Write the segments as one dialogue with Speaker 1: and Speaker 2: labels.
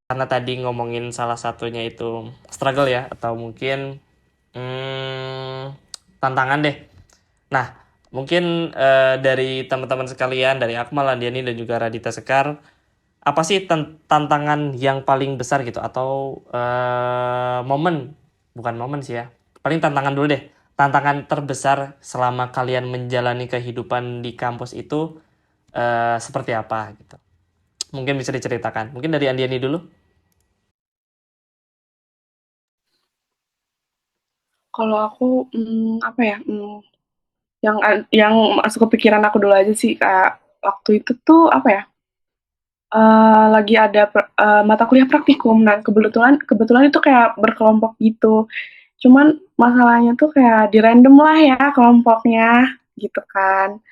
Speaker 1: karena tadi ngomongin salah satunya itu struggle ya, atau mungkin hmm, tantangan deh. Nah, mungkin dari teman-teman sekalian, dari Akmal, Andiani, dan juga Radita Sekar, apa sih tantangan yang paling besar gitu? Atau momen, bukan momen sih ya, paling tantangan dulu deh. Tantangan terbesar selama kalian menjalani kehidupan di kampus itu seperti apa gitu? Mungkin bisa diceritakan. Mungkin dari Andiani dulu.
Speaker 2: Kalau aku, apa ya, yang masuk ke pikiran aku dulu aja sih, kayak waktu itu tuh apa ya, lagi ada mata kuliah praktikum. Nah, kebetulan kebetulan itu kayak berkelompok gitu. Cuman masalahnya tuh kayak di random lah ya kelompoknya, gitu kan.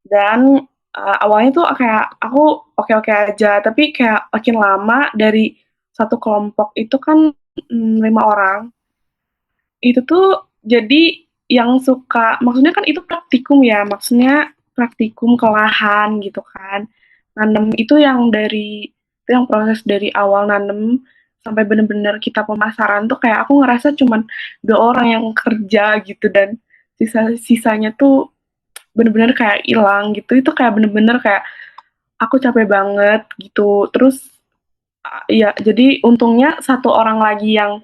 Speaker 2: Dan, awalnya tuh kayak aku oke-oke aja, tapi kayak makin lama dari satu kelompok itu kan, 5 orang, itu tuh jadi yang suka maksudnya kan itu praktikum ya, maksudnya praktikum ke lahan gitu kan. Nanem itu yang itu yang proses dari awal nanem sampai bener-bener kita pemasaran tuh kayak aku ngerasa cuman 2 orang yang kerja gitu dan sisanya tuh bener-bener kayak hilang gitu. Itu kayak bener-bener kayak aku capek banget gitu. Terus, ya jadi untungnya satu orang lagi yang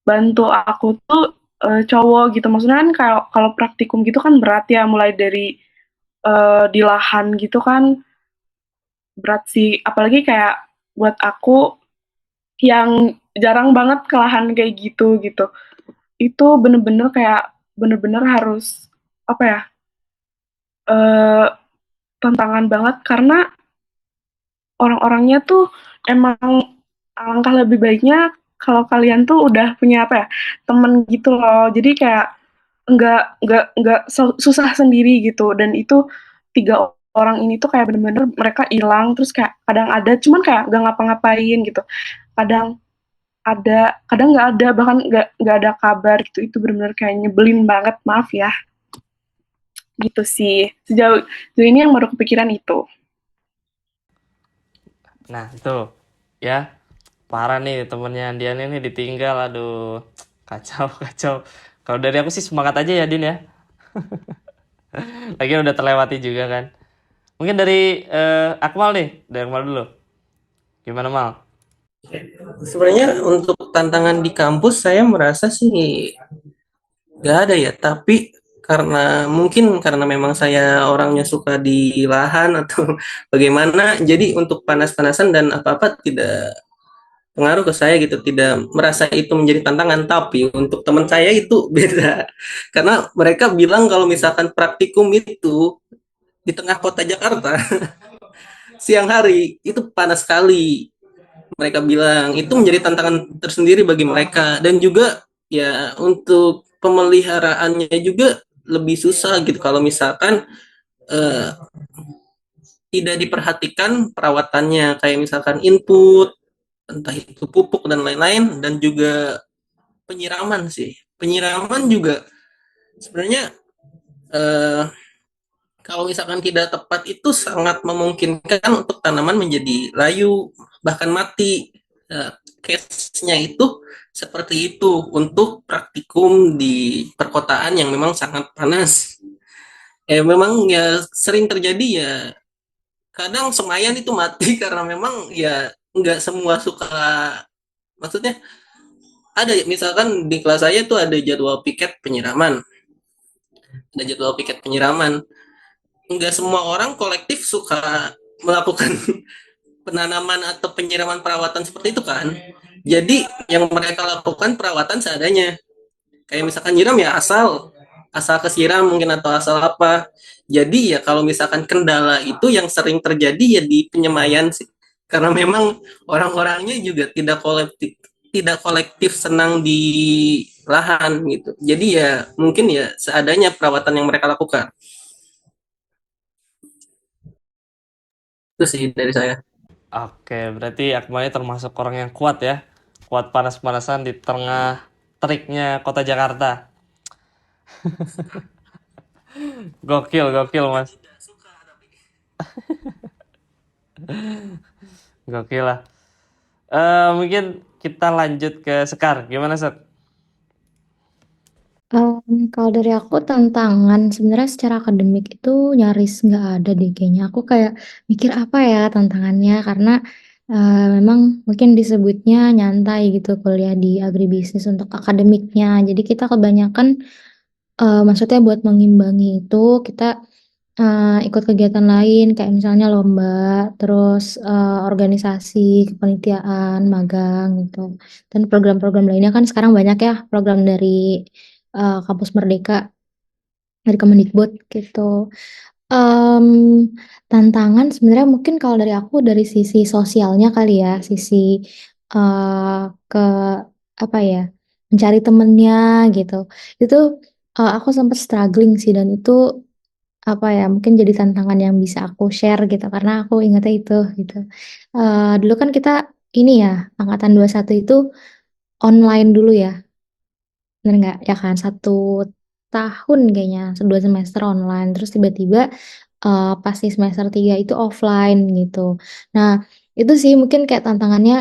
Speaker 2: bantu aku tuh, cowok gitu. Maksudnya kan kalau kalau praktikum gitu kan berat ya, mulai dari, di lahan gitu kan berat sih. Apalagi kayak buat aku yang jarang banget ke lahan kayak gitu, gitu. Itu bener-bener kayak bener-bener harus, apa ya, eee, tantangan banget karena orang-orangnya tuh emang alangkah lebih baiknya kalau kalian tuh udah punya, apa ya, temen gitu loh. Jadi kayak nggak susah sendiri gitu dan itu 3 orang ini tuh kayak bener-bener mereka hilang terus kayak kadang ada cuman kayak nggak ngapa-ngapain gitu, kadang ada kadang nggak ada bahkan nggak ada kabar gitu, itu bener-bener kayak nyebelin banget, maaf ya, gitu sih. Sejauh ini yang baru kepikiran itu.
Speaker 1: Nah, itu ya, parah nih temennya Andiani nih ditinggal. Aduh, kacau, kacau. Kalau dari aku sih semangat aja ya, Din ya. Lagian udah terlewati juga kan. Mungkin dari Akmal nih, dari Akmal dulu. Gimana, Mal?
Speaker 3: Sebenarnya untuk tantangan di kampus saya merasa sih nggak ada ya, tapi karena memang saya orangnya suka di lahan atau bagaimana, jadi untuk panas-panasan dan apa-apa tidak pengaruh ke saya gitu, tidak merasa itu menjadi tantangan. Tapi untuk teman saya itu beda, karena mereka bilang kalau misalkan praktikum itu di tengah kota Jakarta siang hari itu panas sekali. Mereka bilang itu menjadi tantangan tersendiri bagi mereka, dan juga ya untuk pemeliharaannya juga lebih susah gitu kalau misalkan eh, tidak diperhatikan perawatannya, kayak misalkan input entah itu pupuk dan lain-lain, dan juga penyiraman sih. Penyiraman juga sebenarnya eh, kalau misalkan tidak tepat itu sangat memungkinkan untuk tanaman menjadi layu bahkan mati. Eh, Case-nya itu seperti itu untuk praktikum di perkotaan yang memang sangat panas. Memang ya sering terjadi ya, kadang semayan itu mati karena memang ya nggak semua suka. Maksudnya ada misalkan di kelas saya tuh ada jadwal piket penyiraman. Nggak semua orang kolektif suka melakukan penanaman atau penyiraman perawatan seperti itu kan. Jadi yang mereka lakukan perawatan seadanya. Kayak misalkan nyiram ya asal asal kesiram mungkin atau asal apa. Jadi ya kalau misalkan kendala itu yang sering terjadi ya di penyemaian sih. Karena memang orang-orangnya juga tidak kolektif senang di lahan gitu. Jadi ya mungkin ya seadanya perawatan yang mereka lakukan. Itu sih dari saya.
Speaker 1: Oke, berarti Akmalnya termasuk orang yang kuat ya. Kuat panas-panasan di tengah teriknya kota Jakarta. Gokil, gokil, Mas. Gokil lah. Mungkin kita lanjut ke Sekar. Gimana, Sek?
Speaker 4: Kalau dari aku tantangan sebenarnya secara akademik itu nyaris nggak ada deh kayaknya. Aku kayak mikir apa ya tantangannya karena memang mungkin disebutnya nyantai gitu kuliah di agribisnis untuk akademiknya. Jadi kita kebanyakan maksudnya buat mengimbangi itu kita ikut kegiatan lain kayak misalnya lomba, terus organisasi, kepanitiaan, magang gitu. Dan program-program lainnya kan sekarang banyak ya program dari Kampus Merdeka dari Kemendikbud gitu. Em, Tantangan sebenarnya mungkin kalau dari aku dari sisi sosialnya kali ya, sisi ke apa ya, mencari temennya gitu. Itu aku sempat struggling sih dan itu apa ya, mungkin jadi tantangan yang bisa aku share gitu karena aku ingatnya itu gitu. Dulu kan kita ini ya, angkatan 21 itu online dulu ya. Bener nggak ya kan 1 tahun kayaknya 2 semester online terus tiba-tiba pas di semester 3 itu offline gitu. Nah itu sih mungkin kayak tantangannya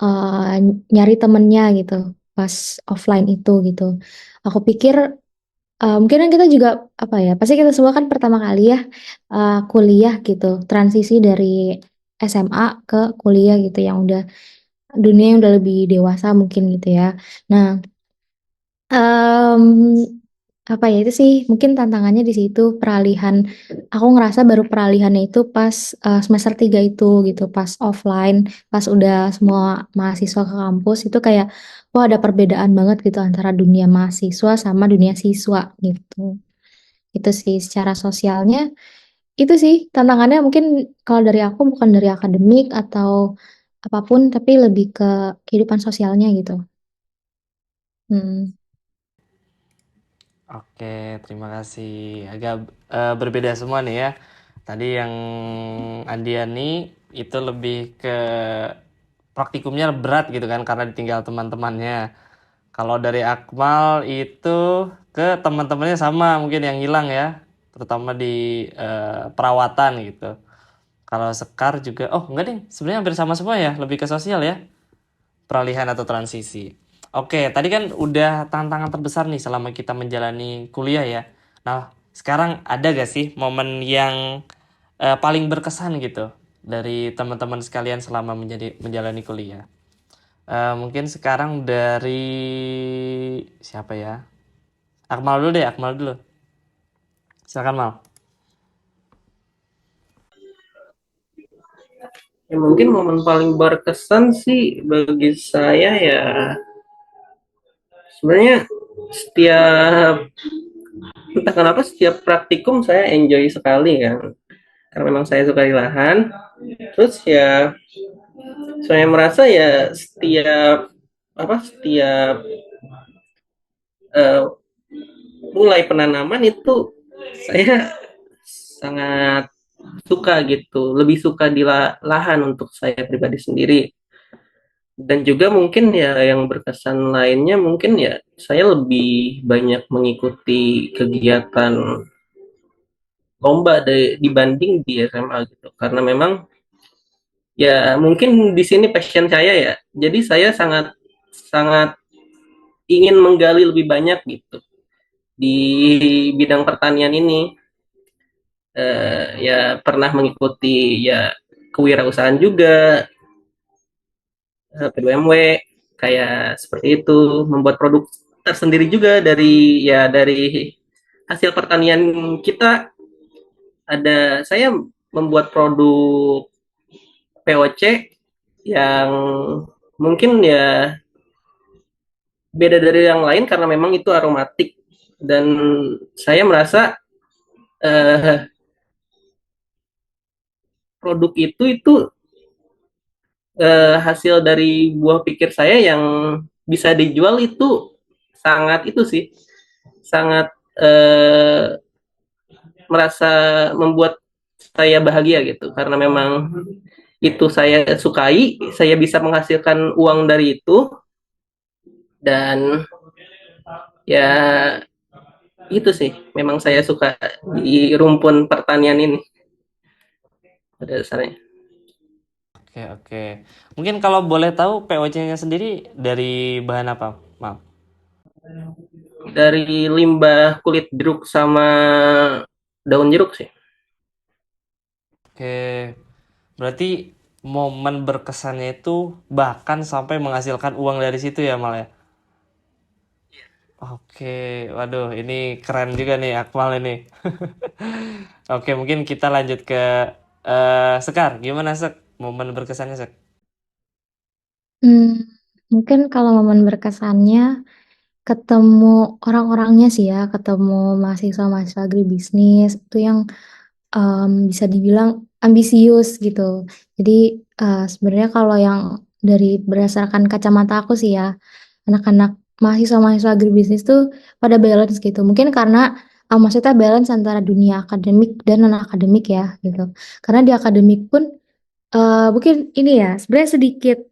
Speaker 4: uh, nyari temennya gitu pas offline itu gitu. Aku pikir mungkin kan kita juga apa ya pasti kita semua kan pertama kali ya kuliah gitu transisi dari SMA ke kuliah gitu yang udah dunia yang udah lebih dewasa mungkin gitu ya. Nah Em, apa ya itu sih mungkin tantangannya di situ peralihan aku ngerasa baru peralihannya itu pas semester 3 itu gitu pas offline pas udah semua mahasiswa ke kampus itu kayak wah ada perbedaan banget gitu antara dunia mahasiswa sama dunia siswa gitu itu sih secara sosialnya itu sih tantangannya mungkin kalau dari aku bukan dari akademik atau apapun tapi lebih ke kehidupan sosialnya gitu. Hmm.
Speaker 1: Oke, terima kasih. Agak berbeda semua nih ya. Tadi yang Andiani itu lebih ke praktikumnya berat gitu kan karena ditinggal teman-temannya. Kalau dari Akmal itu ke teman-temannya sama mungkin yang hilang ya, terutama di perawatan gitu. Kalau Sekar juga, oh enggak deh, sebenarnya hampir sama semua ya, lebih ke sosial ya, peralihan atau transisi. Oke, tadi kan udah tantangan terbesar nih selama kita menjalani kuliah ya. Nah, sekarang ada gak sih momen yang paling berkesan gitu dari teman-teman sekalian selama menjalani kuliah? Mungkin sekarang dari siapa ya? Akmal dulu deh, Akmal dulu. Silakan Mal.
Speaker 3: Ya mungkin momen paling berkesan sih bagi saya ya sebenarnya setiap entah kenapa setiap praktikum saya enjoy sekali kan karena memang saya suka di lahan terus ya saya merasa ya setiap uh, mulai penanaman itu saya sangat suka gitu lebih suka di lahan untuk saya pribadi sendiri dan juga mungkin ya yang berkesan lainnya mungkin ya saya lebih banyak mengikuti kegiatan lomba dibanding di SMA gitu karena memang ya mungkin di sini passion saya ya jadi saya sangat sangat ingin menggali lebih banyak gitu di bidang pertanian ini ya pernah mengikuti ya kewirausahaan juga PWMW kayak seperti itu membuat produk tersendiri juga dari hasil pertanian kita ada saya membuat produk POC yang mungkin ya beda dari yang lain karena memang itu aromatik dan saya merasa eh, produk itu hasil dari buah pikir saya yang bisa dijual itu sangat itu sih sangat merasa membuat saya bahagia gitu karena memang itu saya sukai saya bisa menghasilkan uang dari itu dan ya itu sih memang saya suka di rumpun pertanian ini pada dasarnya.
Speaker 1: Oke, oke. Mungkin kalau boleh tahu POC-nya sendiri dari bahan apa? Maaf.
Speaker 3: Dari limbah kulit jeruk sama daun jeruk sih.
Speaker 1: Oke, berarti momen berkesannya itu bahkan sampai menghasilkan uang dari situ ya, Mal ya? Oke, waduh, ini keren juga nih Akmal ini. Oke, mungkin kita lanjut ke Sekar. Gimana Sek? Momen berkesannya Sek?
Speaker 4: Hmm, mungkin kalau momen berkesannya ketemu orang-orangnya sih ya, ketemu mahasiswa-mahasiswa agribisnis itu yang bisa dibilang ambisius gitu. Jadi sebenarnya kalau yang dari berdasarkan kacamata aku sih ya, anak-anak mahasiswa-mahasiswa agribisnis tuh pada balance gitu. Mungkin karena maksudnya balance antara dunia akademik dan non akademik ya gitu. Karena di akademik pun mungkin ini ya sebenarnya sedikit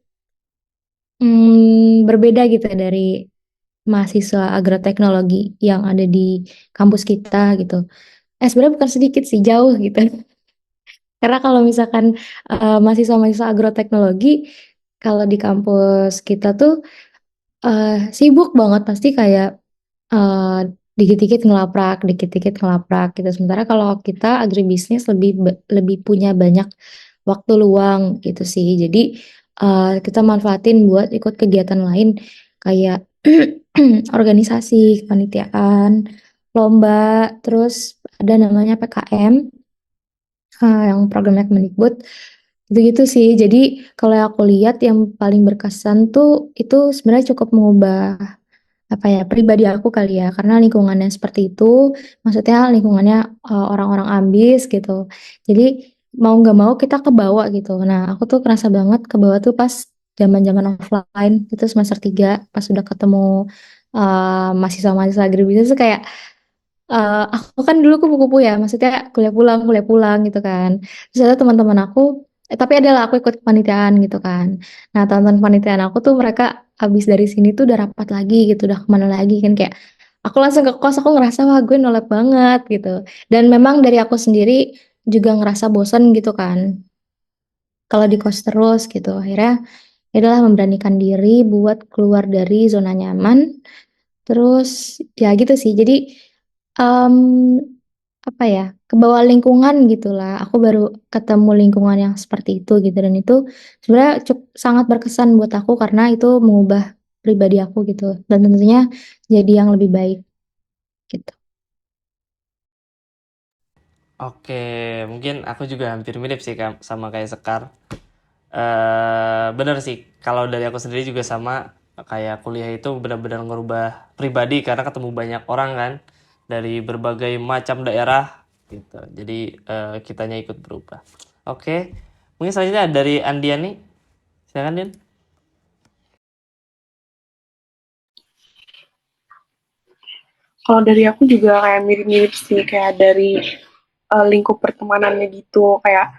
Speaker 4: berbeda gitu ya dari mahasiswa agroteknologi yang ada di kampus kita gitu. Sebenarnya bukan sedikit sih, jauh gitu. Karena kalau misalkan mahasiswa-mahasiswa agroteknologi, kalau di kampus kita tuh sibuk banget pasti kayak eh, dikit-dikit ngelaprak, dikit-dikit ngelaprak gitu. Sementara kalau kita agribisnis lebih punya banyak waktu luang gitu sih. Jadi kita manfaatin buat ikut kegiatan lain kayak organisasi, kepanitiaan, lomba, terus ada namanya PKM, yang programnya Kemendikbud. Gitu-gitu sih. Jadi kalau yang aku lihat yang paling berkesan tuh itu sebenarnya cukup mengubah apa ya pribadi aku kali ya karena lingkungannya seperti itu, maksudnya lingkungannya orang-orang ambis gitu. Jadi mau nggak mau kita kebawa gitu. Nah aku tuh kerasa banget kebawa tuh pas zaman-zaman offline itu semester 3 pas udah ketemu mahasiswa-mahasiswa agribisnis tuh kayak aku kan dulu kupu-kupu ya, maksudnya kuliah pulang gitu kan. Terus ada teman-teman aku, tapi adalah aku ikut kepanitiaan gitu kan. Nah, teman-teman kepanitiaan aku tuh mereka habis dari sini tuh udah rapat lagi gitu, udah kemana lagi kan kayak aku langsung ke kos, aku ngerasa wah gue nolak banget gitu. Dan memang dari aku sendiri juga ngerasa bosan gitu kan. Kalau di kos terus gitu, akhirnya ya adalah memberanikan diri buat keluar dari zona nyaman. Terus ya gitu sih. Jadi em, apa ya kebawa lingkungan gitulah. Aku baru ketemu lingkungan yang seperti itu gitu dan itu sebenarnya sangat berkesan buat aku karena itu mengubah pribadi aku gitu dan tentunya jadi yang lebih baik gitu.
Speaker 1: Oke, mungkin aku juga hampir mirip sih sama kayak Sekar. Bener sih, kalau dari aku sendiri juga sama kayak kuliah itu benar-benar ngerubah pribadi karena ketemu banyak orang kan dari berbagai macam daerah gitu. Jadi kitanya ikut berubah. Oke, mungkin selanjutnya dari Andiani, silakan Din.
Speaker 2: Kalau dari aku juga kayak mirip-mirip sih, kayak dari lingkup pertemanannya gitu, kayak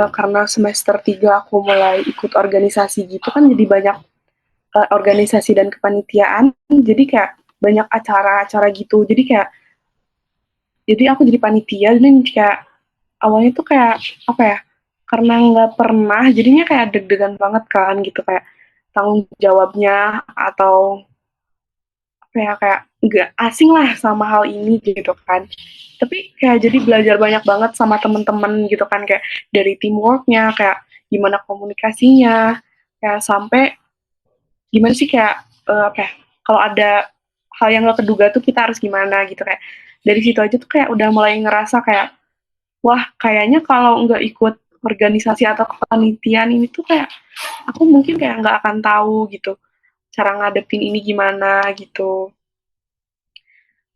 Speaker 2: karena semester 3 aku mulai ikut organisasi gitu kan jadi banyak organisasi dan kepanitiaan, jadi kayak banyak acara-acara gitu, jadi aku jadi panitia dan kayak awalnya tuh kayak apa ya, karena nggak pernah jadinya kayak deg-degan banget kan gitu, kayak tanggung jawabnya atau apa ya, kayak nggak asing lah sama hal ini gitu kan, tapi kayak jadi belajar banyak banget sama temen-temen gitu kan, kayak dari teamworknya, kayak gimana komunikasinya, kayak sampai gimana sih kayak apa ya, kalau ada hal yang gak keduga tuh kita harus gimana gitu, kayak dari situ aja tuh kayak udah mulai ngerasa kayak wah kayaknya kalau nggak ikut organisasi atau kepanitiaan ini tuh kayak aku mungkin kayak nggak akan tahu gitu cara ngadepin ini gimana gitu.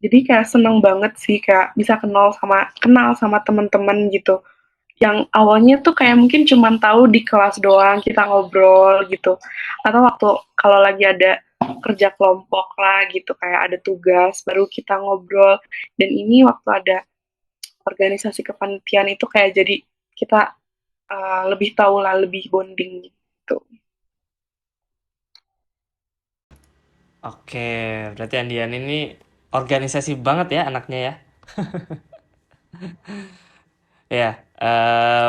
Speaker 2: Jadi kayak seneng banget sih kayak bisa kenal sama teman-teman gitu. Yang awalnya tuh kayak mungkin cuman tahu di kelas doang kita ngobrol gitu. Atau waktu kalau lagi ada kerja kelompok lah gitu, kayak ada tugas baru kita ngobrol. Dan ini waktu ada organisasi kepanitiaan itu kayak jadi kita lebih tahu lah, lebih bonding gitu.
Speaker 1: Oke, berarti Andiani ini organisasi banget ya anaknya ya. Ya,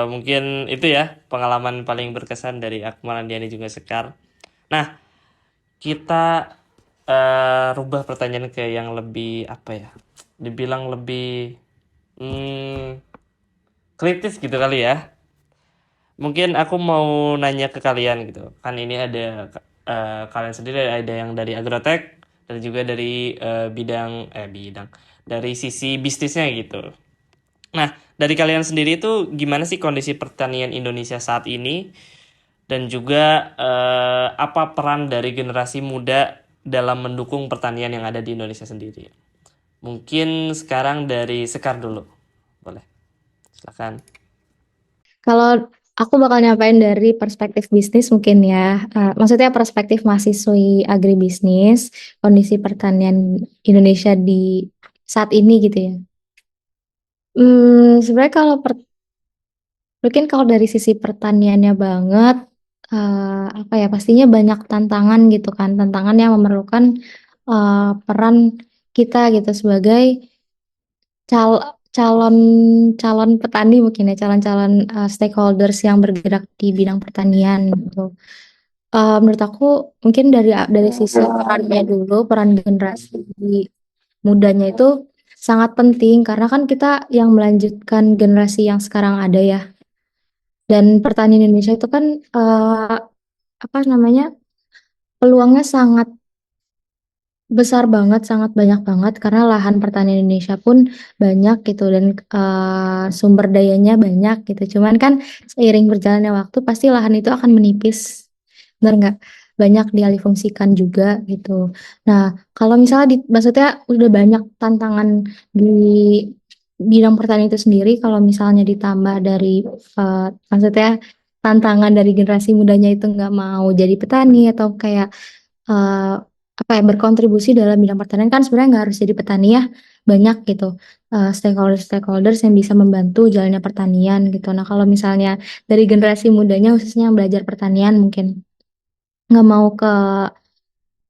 Speaker 1: Mungkin itu ya pengalaman paling berkesan dari Akmal, Andiani juga Sekar. Nah, kita rubah pertanyaan ke yang lebih apa ya? Dibilang lebih kritis gitu kali ya. Mungkin aku mau nanya ke kalian gitu. Kan ini ada kalian sendiri ada yang dari agrotech dan juga dari bidang dari sisi bisnisnya gitu. Nah, dari kalian sendiri itu gimana sih kondisi pertanian Indonesia saat ini dan juga apa peran dari generasi muda dalam mendukung pertanian yang ada di Indonesia sendiri? Mungkin sekarang dari Sekar dulu. Boleh. Silakan.
Speaker 4: Kalau aku bakal nyampain dari perspektif bisnis mungkin ya. Maksudnya perspektif mahasiswi agribisnis, kondisi pertanian Indonesia di saat ini gitu ya. Sebenarnya mungkin kalau dari sisi pertaniannya banget, apa ya, pastinya banyak tantangan gitu kan, tantangan yang memerlukan peran kita gitu sebagai calon calon petani mungkin ya, calon-calon stakeholders yang bergerak di bidang pertanian gitu. Menurut aku mungkin dari sisi perannya dulu, peran generasi mudanya itu sangat penting karena kan kita yang melanjutkan generasi yang sekarang ada ya. Dan pertanian Indonesia itu kan apa namanya, peluangnya sangat besar banget, sangat banyak banget karena lahan pertanian Indonesia pun banyak gitu dan sumber dayanya banyak gitu. Cuman kan seiring berjalannya waktu pasti lahan itu akan menipis, benar nggak? Banyak dialihfungsikan juga gitu. Nah, kalau misalnya maksudnya udah banyak tantangan di bidang pertanian itu sendiri, kalau misalnya ditambah dari maksudnya tantangan dari generasi mudanya itu nggak mau jadi petani atau kayak eh, apa ya, berkontribusi dalam bidang pertanian, kan sebenarnya nggak harus jadi petani ya, banyak gitu stakeholders yang bisa membantu jalannya pertanian gitu. Nah, kalau misalnya dari generasi mudanya khususnya yang belajar pertanian mungkin nggak mau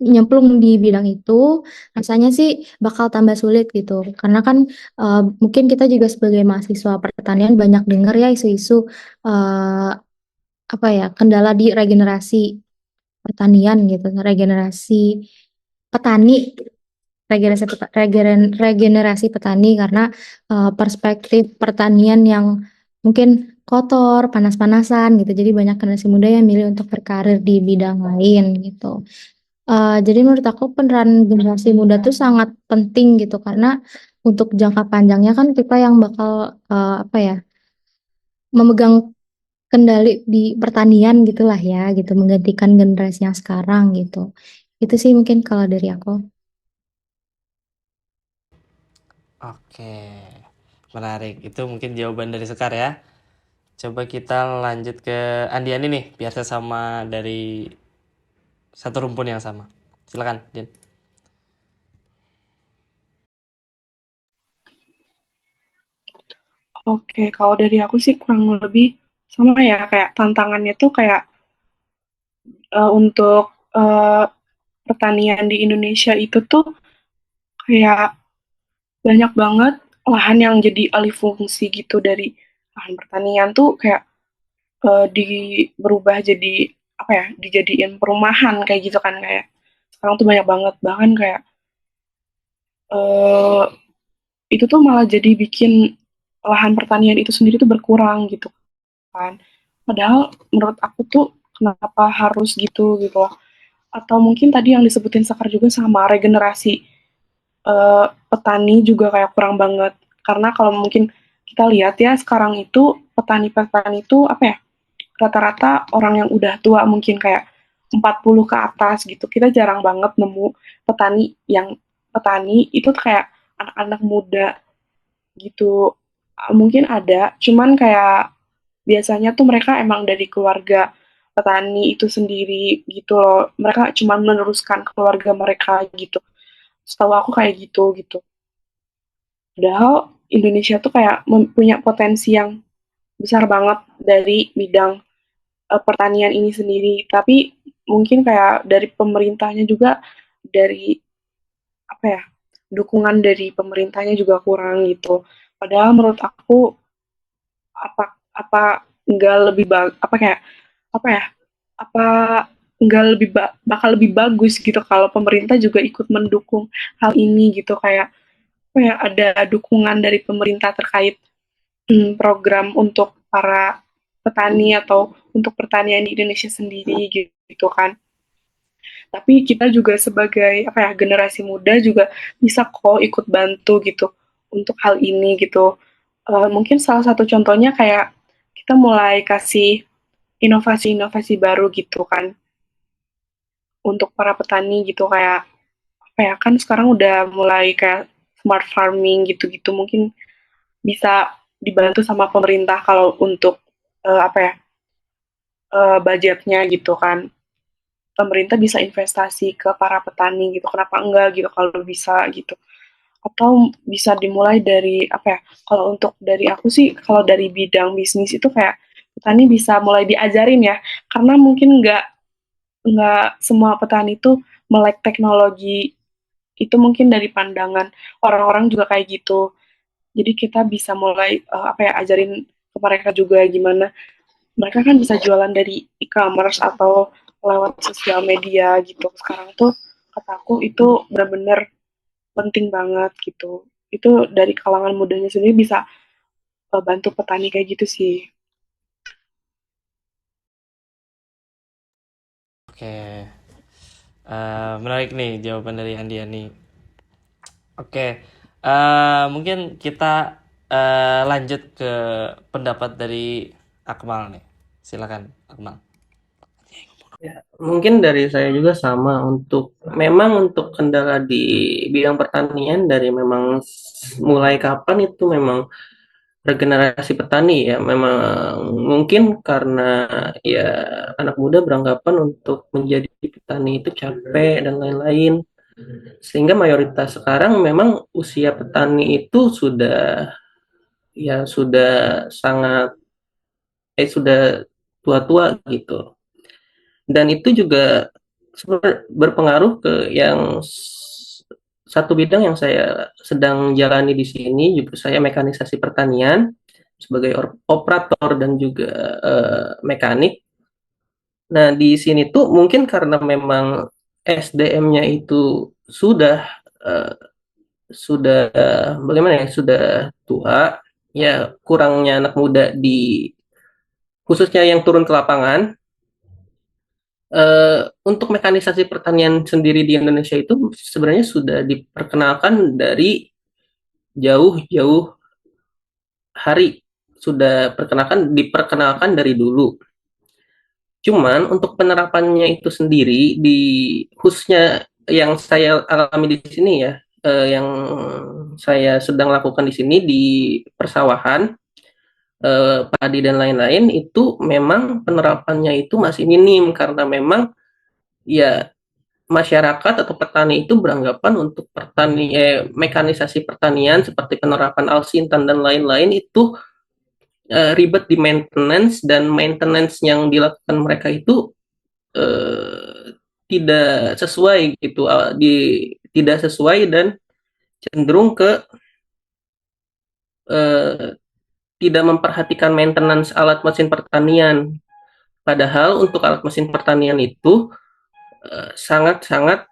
Speaker 4: nyemplung di bidang itu, rasanya sih bakal tambah sulit gitu. Karena kan mungkin kita juga sebagai mahasiswa pertanian banyak dengar ya isu-isu eh, apa ya, kendala di regenerasi pertanian gitu, regenerasi petani, regenerasi petani karena perspektif pertanian yang mungkin kotor, panas-panasan gitu. Jadi banyak generasi muda yang milih untuk berkarir di bidang lain gitu. Jadi menurut aku peran generasi muda tuh sangat penting gitu karena untuk jangka panjangnya kan kita yang bakal apa ya, memegang kendali di pertanian gitulah ya gitu, menggantikan generasi yang sekarang gitu. Itu sih mungkin kalau dari aku.
Speaker 1: Oke. Menarik. Itu mungkin jawaban dari Sekar ya. Coba kita lanjut ke Andiani nih, biar sama dari satu rumpun yang sama. Silakan, Din.
Speaker 2: Oke, kalau dari aku sih kurang lebih sama ya, kayak tantangannya tuh kayak untuk pertanian di Indonesia itu tuh kayak banyak banget lahan yang jadi alih fungsi gitu dari lahan pertanian tuh kayak di berubah jadi apa ya, dijadiin perumahan kayak gitu kan, kayak sekarang tuh banyak banget, bahkan kayak eh, itu tuh malah jadi bikin lahan pertanian itu sendiri tuh berkurang gitu kan. Padahal menurut aku tuh kenapa harus gitu gitu loh. Atau mungkin tadi yang disebutin Sakar juga sama regenerasi petani juga kayak kurang banget. Karena kalau mungkin kita lihat ya sekarang itu petani-petani itu apa ya, rata-rata orang yang udah tua mungkin kayak 40 ke atas gitu. Kita jarang banget nemu petani itu kayak anak-anak muda gitu. Mungkin ada, cuman kayak biasanya tuh mereka emang dari keluarga petani itu sendiri gitu loh. Mereka cuma meneruskan keluarga mereka gitu. Setahu aku kayak gitu gitu. Padahal Indonesia tuh kayak punya potensi yang besar banget dari bidang pertanian ini sendiri. Tapi mungkin kayak dari pemerintahnya juga, dari apa ya, dukungan dari pemerintahnya juga kurang gitu. Padahal menurut aku apa nggak lebih apa kayak apa ya apa nggak bakal lebih bagus gitu kalau pemerintah juga ikut mendukung hal ini gitu, kayak apa ya, ada dukungan dari pemerintah terkait program untuk para petani atau untuk pertanian di Indonesia sendiri gitu kan. Tapi kita juga sebagai apa ya, generasi muda juga bisa kok ikut bantu gitu untuk hal ini gitu. Mungkin salah satu contohnya kayak kita mulai kasih inovasi-inovasi baru gitu kan untuk para petani gitu, kayak apa ya, kan sekarang udah mulai kayak smart farming gitu-gitu, mungkin bisa dibantu sama pemerintah kalau untuk apa ya, budgetnya gitu kan. Pemerintah bisa investasi ke para petani gitu, kenapa enggak gitu kalau bisa gitu. Atau bisa dimulai dari apa ya, kalau untuk dari aku sih, kalau dari bidang bisnis itu kayak petani bisa mulai diajarin ya, karena mungkin nggak semua petani itu melek teknologi, itu mungkin dari pandangan orang-orang juga kayak gitu. Jadi kita bisa mulai apa ya, ajarin ke mereka juga gimana mereka kan bisa jualan dari e-commerce atau lewat sosial media gitu. Sekarang tuh kataku itu benar-benar penting banget gitu. Itu dari kalangan mudanya sendiri bisa bantu petani kayak gitu sih.
Speaker 1: Oke, menarik nih jawaban dari Andiani. Oke, mungkin kita lanjut ke pendapat dari Akmal nih. Silakan, Akmal.
Speaker 3: Ya, mungkin dari saya juga sama, untuk kendala di bidang pertanian dari memang mulai kapan itu memang regenerasi petani ya, memang mungkin karena ya anak muda beranggapan untuk menjadi petani itu capek dan lain-lain, sehingga mayoritas sekarang memang usia petani itu sudah sangat sudah tua-tua gitu. Dan itu juga berpengaruh ke satu bidang yang saya sedang jalani di sini, juga saya mekanisasi pertanian sebagai operator dan juga mekanik. Nah, di sini tuh mungkin karena memang SDM-nya itu eh, sudah bagaimana ya, sudah tua, ya kurangnya anak muda di khususnya yang turun ke lapangan. Untuk mekanisasi pertanian sendiri di Indonesia itu sebenarnya sudah diperkenalkan dari jauh-jauh hari, sudah diperkenalkan dari dulu. Cuman untuk penerapannya itu sendiri di khususnya yang saya alami di sini ya, yang saya sedang lakukan di sini di persawahan, padi dan lain-lain, itu memang penerapannya itu masih minim karena memang ya masyarakat atau petani itu beranggapan untuk mekanisasi pertanian seperti penerapan alsintan dan lain-lain itu ribet di maintenance, dan maintenance yang dilakukan mereka itu tidak sesuai gitu, tidak sesuai dan cenderung ke uh, tidak memperhatikan maintenance alat mesin pertanian. Padahal untuk alat mesin pertanian itu sangat-sangat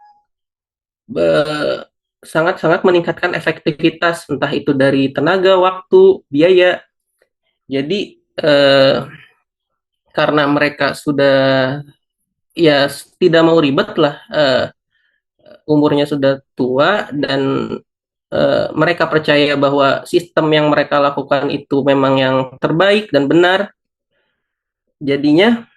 Speaker 3: sangat-sangat meningkatkan efektivitas, entah itu dari tenaga, waktu, biaya. Jadi karena mereka sudah ya tidak mau ribet lah, umurnya sudah tua, dan mereka percaya bahwa sistem yang mereka lakukan itu memang yang terbaik dan benar. Jadinya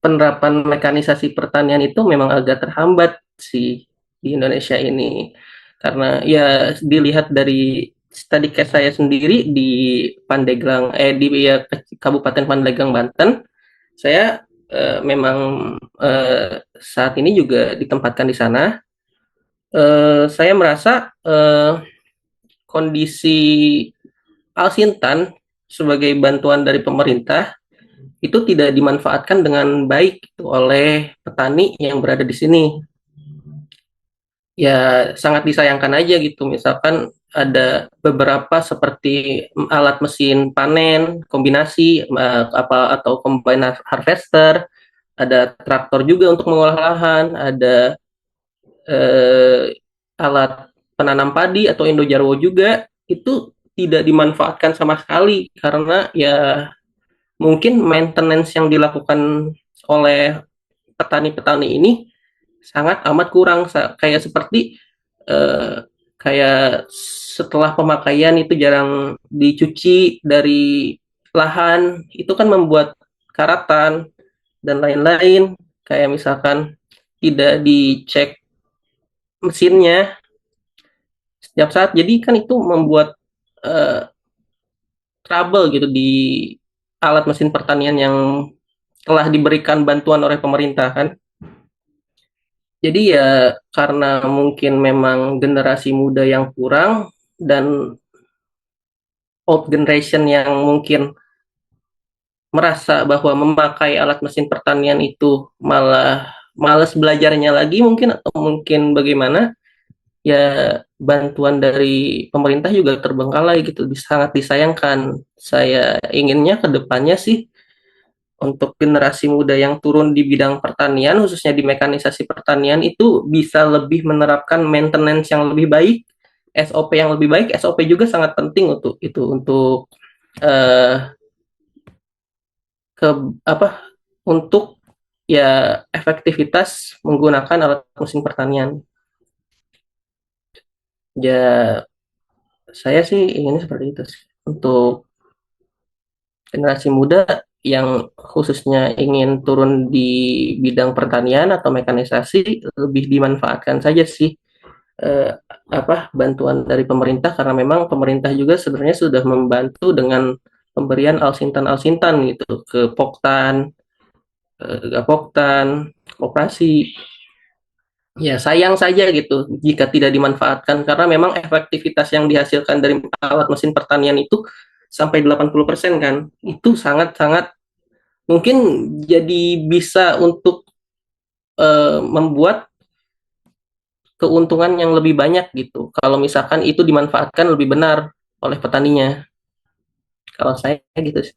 Speaker 3: penerapan mekanisasi pertanian itu memang agak terhambat sih di Indonesia ini, karena ya dilihat dari studi case saya sendiri di Pandeglang, di ya, Kabupaten Pandeglang, Banten. Saya memang saat ini juga ditempatkan di sana. Saya merasa kondisi alsintan sebagai bantuan dari pemerintah itu tidak dimanfaatkan dengan baik gitu oleh petani yang berada di sini. Ya sangat disayangkan aja gitu, misalkan ada beberapa seperti alat mesin panen, kombinasi atau combine harvester, ada traktor juga untuk mengolah lahan, ada eh, alat penanam padi atau Indojarwo juga itu tidak dimanfaatkan sama sekali karena ya mungkin maintenance yang dilakukan oleh petani-petani ini sangat amat kurang kayak seperti eh, kayak setelah pemakaian itu jarang dicuci dari lahan itu kan membuat karatan dan lain-lain kayak misalkan tidak dicek mesinnya setiap saat jadi kan itu membuat eh, trouble gitu di alat mesin pertanian yang telah diberikan bantuan oleh pemerintah kan. Jadi ya karena mungkin memang generasi muda yang kurang dan old generation yang mungkin merasa bahwa memakai alat mesin pertanian itu malah males belajarnya lagi mungkin atau mungkin bagaimana ya bantuan dari pemerintah juga terbengkalai gitu sangat disayangkan. Saya inginnya ke depannya sih untuk generasi muda yang turun di bidang pertanian, khususnya di mekanisasi pertanian, itu bisa lebih menerapkan maintenance yang lebih baik, SOP yang lebih baik. SOP juga sangat penting untuk itu, untuk eh, ke apa? Untuk ya efektivitas menggunakan alat mesin pertanian. Ya, saya sih inginnya seperti itu sih. Untuk generasi muda yang khususnya ingin turun di bidang pertanian atau mekanisasi lebih dimanfaatkan saja sih eh, bantuan dari pemerintah karena memang pemerintah juga sebenarnya sudah membantu dengan pemberian alsintan gitu ke Poktan, Gapoktan, koperasi. Ya sayang saja gitu jika tidak dimanfaatkan karena memang efektivitas yang dihasilkan dari alat mesin pertanian itu sampai 80% kan. Itu sangat-sangat mungkin jadi bisa untuk membuat keuntungan yang lebih banyak gitu. Kalau misalkan itu dimanfaatkan lebih benar oleh petaninya. Kalau saya gitu sih.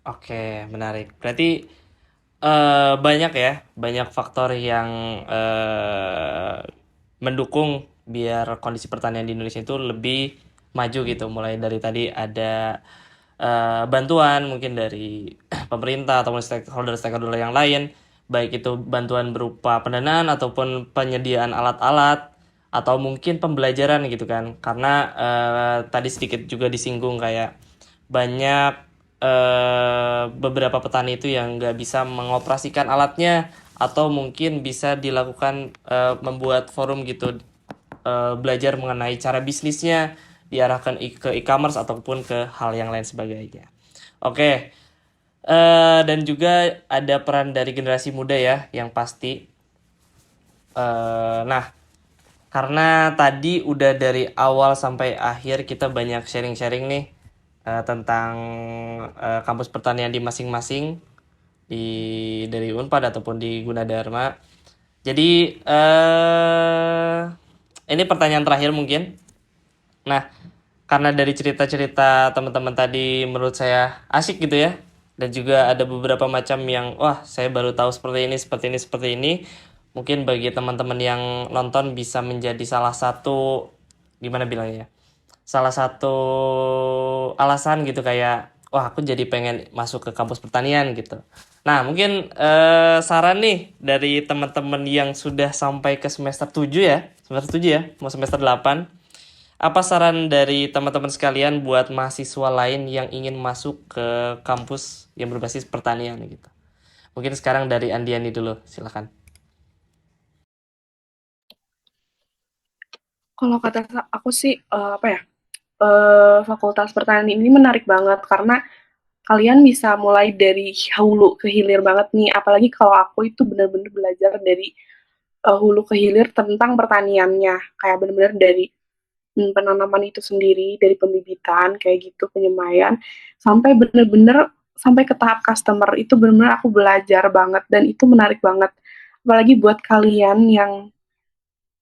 Speaker 1: Oke, menarik. Berarti banyak ya, banyak faktor yang mendukung biar kondisi pertanian di Indonesia itu lebih maju gitu. Mulai dari tadi ada bantuan mungkin dari pemerintah ataupun stakeholder-stakeholder yang lain, baik itu bantuan berupa pendanaan ataupun penyediaan alat-alat atau mungkin pembelajaran gitu kan. Karena tadi sedikit juga disinggung kayak banyak beberapa petani itu yang nggak bisa mengoperasikan alatnya atau mungkin bisa dilakukan membuat forum gitu belajar mengenai cara bisnisnya diarahkan ke e-commerce ataupun ke hal yang lain sebagainya. Oke, dan juga ada peran dari generasi muda ya yang pasti. Nah, karena tadi udah dari awal sampai akhir kita banyak sharing-sharing nih tentang kampus pertanian di masing-masing di dari Unpad ataupun di Gunadarma. Jadi ini pertanyaan terakhir mungkin. Nah, karena dari cerita-cerita teman-teman tadi menurut saya asik gitu ya. Dan juga ada beberapa macam yang wah, saya baru tahu seperti ini, seperti ini, seperti ini. Mungkin bagi teman-teman yang nonton bisa menjadi salah satu gimana bilangnya ya? Salah satu alasan gitu kayak wah, aku jadi pengen masuk ke kampus pertanian gitu. Nah, mungkin saran nih dari teman-teman yang sudah sampai ke semester 7 ya. Semester 7 ya, mau semester 8. Apa saran dari teman-teman sekalian buat mahasiswa lain yang ingin masuk ke kampus yang berbasis pertanian gitu? Mungkin sekarang dari Andiani dulu, silakan.
Speaker 2: Kalau kata aku sih fakultas pertanian ini menarik banget karena kalian bisa mulai dari hulu ke hilir banget nih. Apalagi kalau aku itu benar-benar belajar dari hulu ke hilir tentang pertaniannya. Kayak benar-benar dari penanaman itu sendiri, dari pembibitan kayak gitu, penyemaian, sampai benar-benar sampai ke tahap customer itu benar-benar aku belajar banget dan itu menarik banget. Apalagi buat kalian yang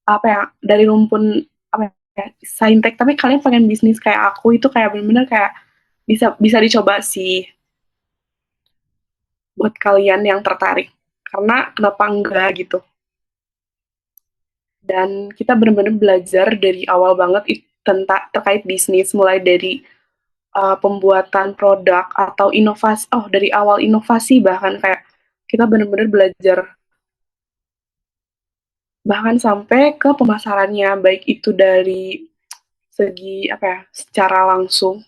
Speaker 2: apa ya dari rumpun saintek tapi kalian pengen bisnis kayak aku, itu kayak bener-bener kayak bisa bisa dicoba sih buat kalian yang tertarik. Karena kenapa enggak gitu. Dan kita benar-benar belajar dari awal banget tentang terkait bisnis, mulai dari pembuatan produk atau inovasi, dari awal inovasi, bahkan kayak kita benar-benar belajar bahkan sampai ke pemasarannya, baik itu dari segi apa ya, secara langsung,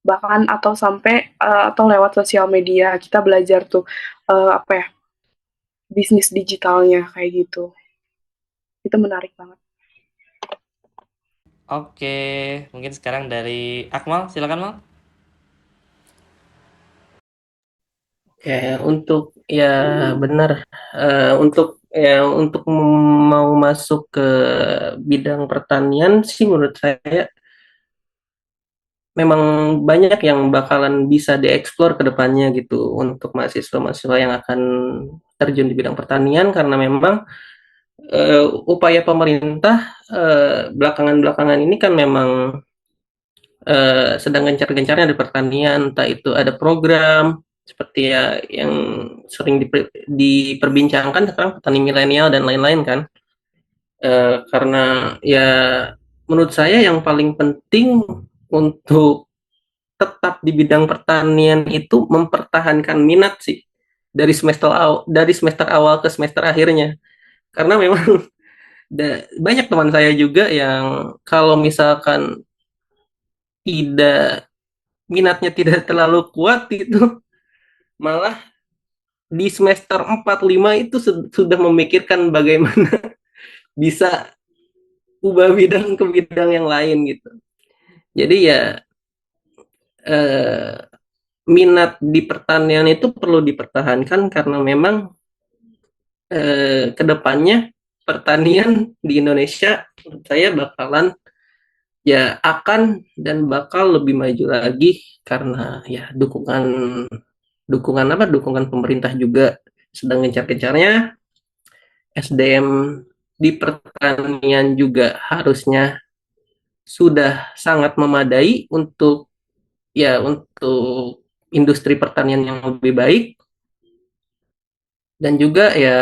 Speaker 2: bahkan atau sampai atau lewat sosial media kita belajar tuh apa ya, bisnis digitalnya kayak gitu. Itu menarik banget.
Speaker 1: Oke, mungkin sekarang dari Akmal, silakan Mal.
Speaker 3: Untuk ya benar. Untuk mau masuk ke bidang pertanian sih menurut saya memang banyak yang bakalan bisa dieksplor ke depannya gitu untuk mahasiswa-mahasiswa yang akan terjun di bidang pertanian, karena memang upaya pemerintah belakangan-belakangan ini kan memang sedang gencar-gencarnya di pertanian, entah itu ada program seperti ya yang sering diperbincangkan sekarang, petani milenial dan lain-lain kan. Karena ya menurut saya yang paling penting untuk tetap di bidang pertanian itu mempertahankan minat sih dari semester awal ke semester akhirnya, karena memang banyak teman saya juga yang kalau misalkan tidak minatnya tidak terlalu kuat itu, malah di semester 4 5 itu sudah memikirkan bagaimana bisa ubah bidang ke bidang yang lain gitu. Jadi ya eh, minat di pertanian itu perlu dipertahankan, karena memang kedepannya pertanian di Indonesia menurut saya bakalan ya akan dan bakal lebih maju lagi, karena ya dukungan dukungan pemerintah juga sedang gencar-gencarnya. SDM di pertanian juga harusnya sudah sangat memadai untuk industri pertanian yang lebih baik. Dan juga ya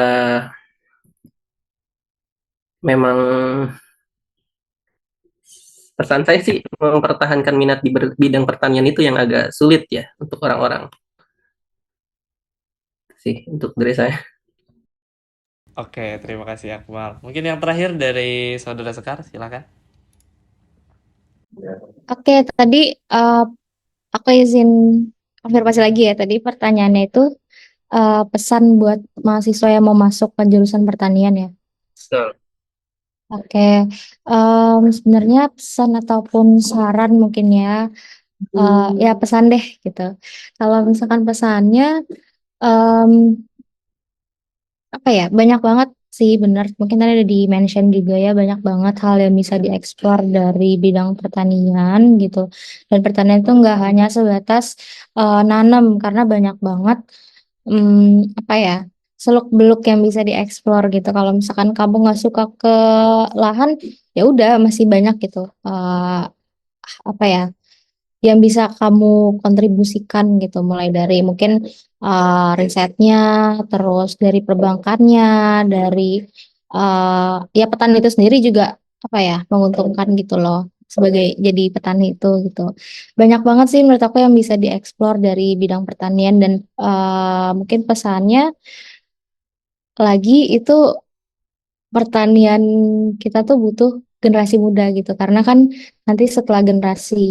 Speaker 3: memang pesan saya sih mempertahankan minat di bidang pertanian itu yang agak sulit ya untuk orang-orang sih, untuk dari saya.
Speaker 1: Oke, terima kasih Akmal. Mungkin yang terakhir dari Saudara Sekar, silakan.
Speaker 4: Oke, tadi eh, aku izin konfirmasi lagi ya. Tadi pertanyaannya itu pesan buat mahasiswa yang mau masuk ke jurusan pertanian ya.
Speaker 3: Betul.
Speaker 4: Oke, sebenarnya pesan ataupun saran mungkin ya, ya pesan deh gitu. Kalau misalkan pesannya, em, apa ya, banyak banget sih benar. Mungkin tadi ada di mention juga ya, banyak banget hal yang bisa dieksplor dari bidang pertanian gitu. Dan pertanian itu nggak hanya sebatas nanam, karena banyak banget apa ya, seluk-beluk yang bisa dieksplor gitu. Kalau misalkan kamu nggak suka ke lahan, ya udah masih banyak gitu. Apa ya, yang bisa kamu kontribusikan gitu, mulai dari mungkin risetnya, terus dari perbankannya, dari ya petani itu sendiri juga apa ya, menguntungkan gitu loh sebagai jadi petani itu gitu. Banyak banget sih menurut aku yang bisa dieksplor dari bidang pertanian, dan mungkin pesannya lagi itu, pertanian kita tuh butuh generasi muda gitu, karena kan nanti setelah generasi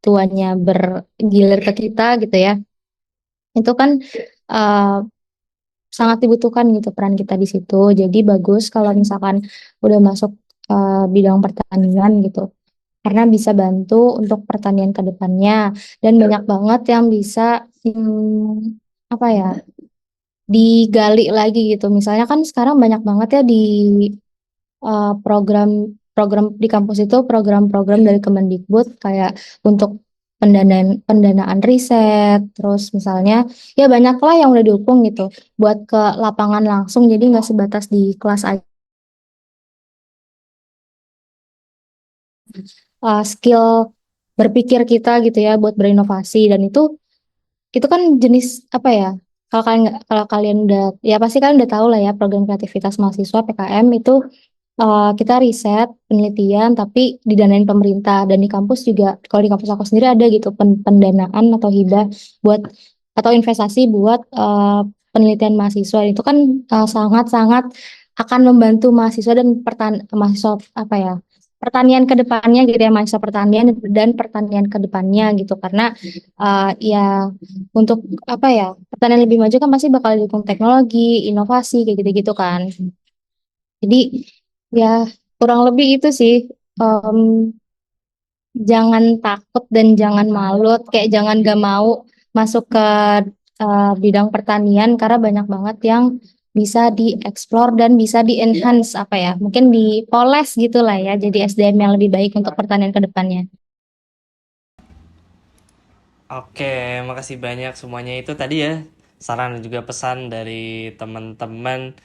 Speaker 4: tuanya bergilir ke kita gitu ya, itu kan uh, sangat dibutuhkan gitu peran kita di situ. Jadi bagus kalau misalkan udah masuk bidang pertanian gitu, karena bisa bantu untuk pertanian ke depannya, dan banyak banget yang bisa apa ya, digali lagi gitu. Misalnya kan sekarang banyak banget ya di program program di kampus itu, program-program dari Kemendikbud kayak untuk pendanaan riset, terus misalnya ya banyak lah yang udah didukung gitu buat ke lapangan langsung, jadi nggak sebatas di kelas aja. skill berpikir kita gitu ya buat berinovasi. Dan itu kan jenis apa ya? Kalau kalian udah ya pasti kalian udah tahu lah ya program kreativitas mahasiswa PKM itu kita riset penelitian tapi didanain pemerintah, dan di kampus juga kalau di kampus aku sendiri ada gitu pendanaan atau hibah buat atau investasi buat penelitian mahasiswa. Itu kan sangat-sangat akan membantu mahasiswa dan mahasiswa apa ya, pertanian ke depannya gitu ya, mahasiswa pertanian dan pertanian ke depannya gitu, karena ya untuk apa ya, pertanian lebih maju kan pasti bakal didukung teknologi, inovasi kayak gitu-gitu kan. Jadi ya kurang lebih itu sih. Em, Jangan takut dan jangan malu, kayak jangan gak mau masuk ke bidang pertanian karena banyak banget yang bisa dieksplor dan bisa di-enhance apa ya, mungkin dipoles gitu lah ya, jadi SDM yang lebih baik untuk pertanian ke depannya.
Speaker 1: Oke, makasih banyak semuanya. Itu tadi ya saran dan juga pesan dari teman-teman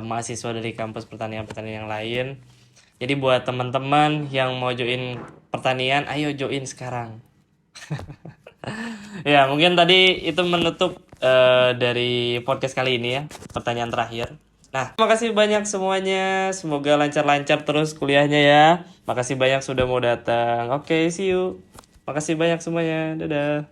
Speaker 1: mahasiswa dari kampus pertanian-pertanian yang lain. Jadi buat teman-teman yang mau join pertanian, ayo join sekarang. Ya, mungkin tadi itu menutup dari podcast kali ini ya, pertanyaan terakhir. Nah, makasih banyak semuanya. Semoga lancar-lancar terus kuliahnya ya. Makasih banyak sudah mau datang. Oke, see you. Makasih banyak semuanya. Dadah.